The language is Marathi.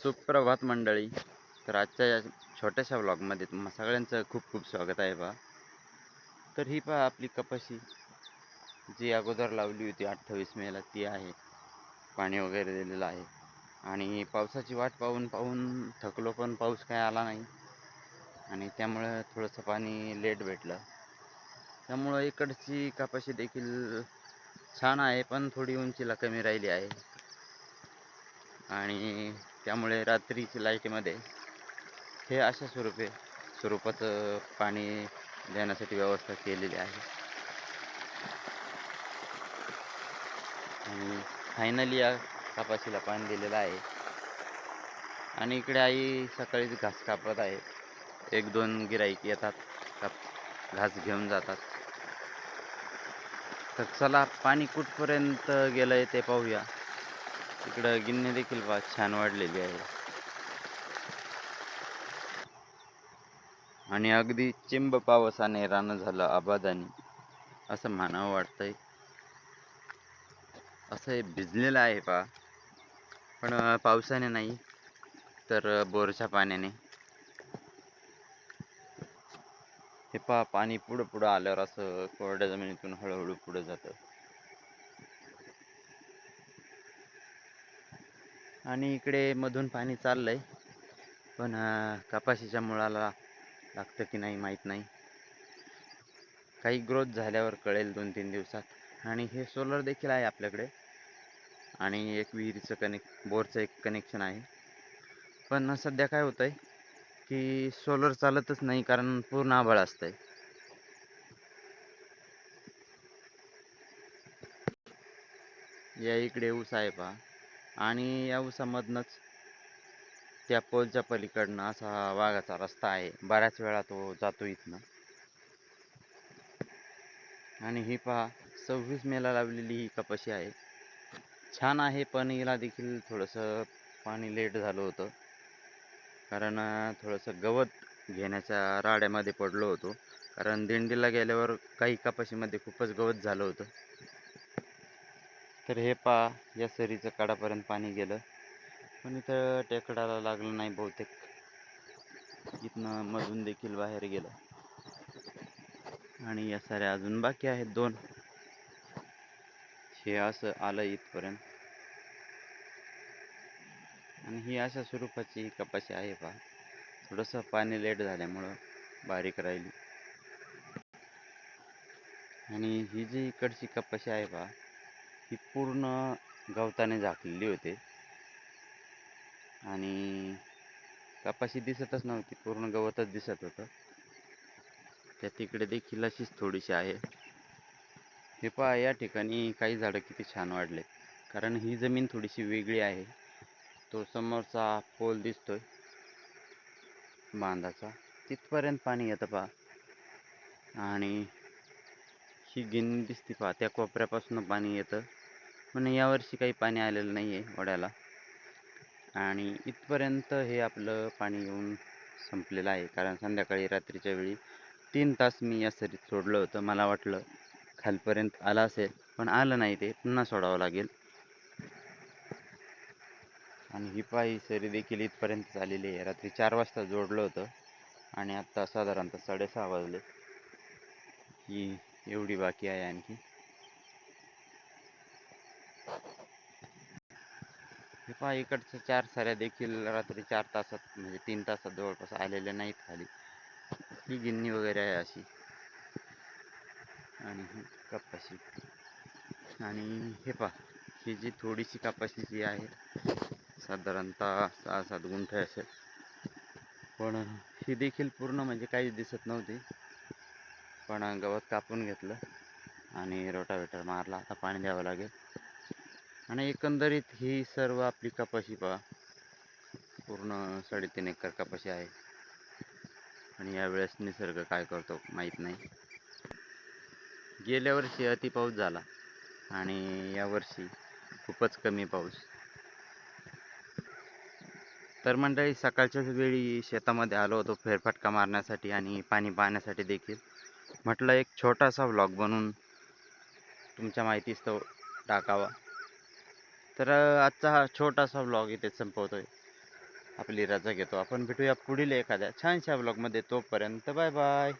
सुप्रभात मंडळी. तर आजच्या या छोट्याशा व्लॉगमध्ये तुम्हा सगळ्यांचं खूप खूप स्वागत आहे पहा. तर ही पहा आपली कपाशी जी अगोदर लावली होती 28 मेला ती आहे. पाणी वगैरे दिलेलं आहे आणि पावसाची वाट पाहून पाहून थकलो, पण पाऊस काय आला नाही आणि त्यामुळं थोडंसं पाणी लेट भेटलं. त्यामुळं इकडची कपाशी देखील छान आहे, पण थोडी उंचीला कमी राहिली आहे आणि त्यामुळे रात्रीची लाईटमध्ये हे अशा स्वरूपाचं पाणी देण्यासाठी व्यवस्था केलेली आहे. आणि फायनली या कपाशीला पाणी दिलेलं आहे आणि इकडे आई सकाळीच घास कापत आहे. एक दोन गिराईक येतात, घास घेऊन जातात. तर चला पाणी कुठपर्यंत गेलंय ते पाहूया. इकडं गिन्नी देखील छान वाढलेली आहे आणि अगदी चिंब पावसाने रानं झालं आबादानी असं म्हणावं वाटतंय. असं हे भिजलेलं आहे पहा, पण पावसाने नाही तर बोरच्या पाण्याने. हे पहा पाणी पुढं पुढं आल्यावर असं कोरड्या जमिनीतून हळूहळू पुढं जातं आणि इकडे मधून पाणी चाललंय, पण कपाशीच्या मुळाला लागतं की नाही माहीत नाही. काही ग्रोथ झाल्यावर कळेल 2-3 दिवसात. आणि हे सोलर देखील आहे आपल्याकडे आणि एक विहिरीचं बोरचं एक कनेक्शन आहे. पण सध्या काय होतंय की सोलर चालतच नाही, कारण पूर्ण आभाळ असतंय. या इकडे ऊस आहे पहा आणि या ऊसामधनंच त्या पोलच्या पलीकडनं असा वाघाचा रस्ता आहे. बऱ्याच वेळा तो जातो इथनं. आणि ही पहा 26 मेला लावलेली ही कपाशी आहे. छान आहे, पण हिला देखील थोडंसं पाणी लेट झालं होतं, कारण थोडंसं गवत घेण्याच्या राड्यामध्ये पडलो होतो. कारण दिंडीला गेल्यावर काही कपाशीमध्ये खूपच गवत झालं होतं. तर हे पहा या सरीचं कडापर्यंत पाणी गेलं, पण इथं टेकडाला लागलं नाही बहुतेक. इथनं मधून देखील बाहेर गेलं आणि या साऱ्या अजून बाकी आहेत 2. हे असं आलं इथपर्यंत आणि ही अशा स्वरूपाची कपाशी आहे पहा. थोडंसं पाणी लेट झाल्यामुळं बारीक राहिली. आणि ही जी इकडची कपाशी आहे पहा, ही पूर्ण गवताने झाकलेली होती आणि कपाशी दिसतच नव्हती, पूर्ण गवतच दिसत होतं. त्या तिकडे देखील अशीच थोडीशी आहे. हे पहा या ठिकाणी काही झाडं किती छान वाढले, कारण ही जमीन थोडीशी वेगळी आहे. तो समोरचा पोल दिसतोय बांधाचा, तिथपर्यंत पाणी येतं पहा. आणि ही गिन्नी दिसते पहा, त्या कोपऱ्यापासून पाणी येतं, पण यावर्षी काही पाणी आलेलं नाही आहे ओढ्याला. आणि इथपर्यंत हे आपलं पाणी येऊन संपलेलं आहे, कारण संध्याकाळी रात्रीच्या वेळी 3 तास मी या सरीत सोडलं होतं. मला वाटलं खालपर्यंत आलं असेल, पण आलं नाही, ते पुन्हा सोडावं लागेल. आणि ही पायी सरी देखील इथपर्यंत आलेली आहे. रात्री 4 वाजता जोडलं होतं आणि आत्ता साधारणतः 6:30 वाजले. ही एवढी बाकी आहे आणखी. हे पहा इकडच्या 4 साऱ्या देखील रात्री 4 तासात म्हणजे 3 तासात जवळपास आलेल्या नाहीत खाली. ही गिन्नी वगैरे आहे अशी. आणि ही कपाशी. आणि हे पहा ही जी थोडीशी कपाशी जी आहे, साधारणतः 6-7 गुंठे असेल, पण ही देखील पूर्ण म्हणजे काहीच दिसत नव्हती. पण गवत कापून घेतलं आणि रोटावेटर मारला. आता पाणी द्यावं लागेल. आणि एकंदरीत ही सर्व आपली कपाशी पहा, पूर्ण 3.5 एकर कपाशी आहे. आणि यावेळेस निसर्ग काय करतो माहीत नाही. गेल्या वर्षी अति पाऊस झाला आणि यावर्षी खूपच कमी पाऊस. तर मंडळी, सकाळच्याच वेळी शेतामध्ये आलो होतो फेरफटका मारण्यासाठी आणि पाणी पाहण्यासाठी देखील. म्हटलं एक छोटासा व्लॉग बनवून तुमच्या माहितीस्तव टाकावा. तर आजचा हा छोटासा व्लॉग इथे संपवतोय. आपली रजा घेतो. आपण भेटूया पुढील एखाद्या छानशा ब्लॉगमध्ये. तोपर्यंत बाय बाय.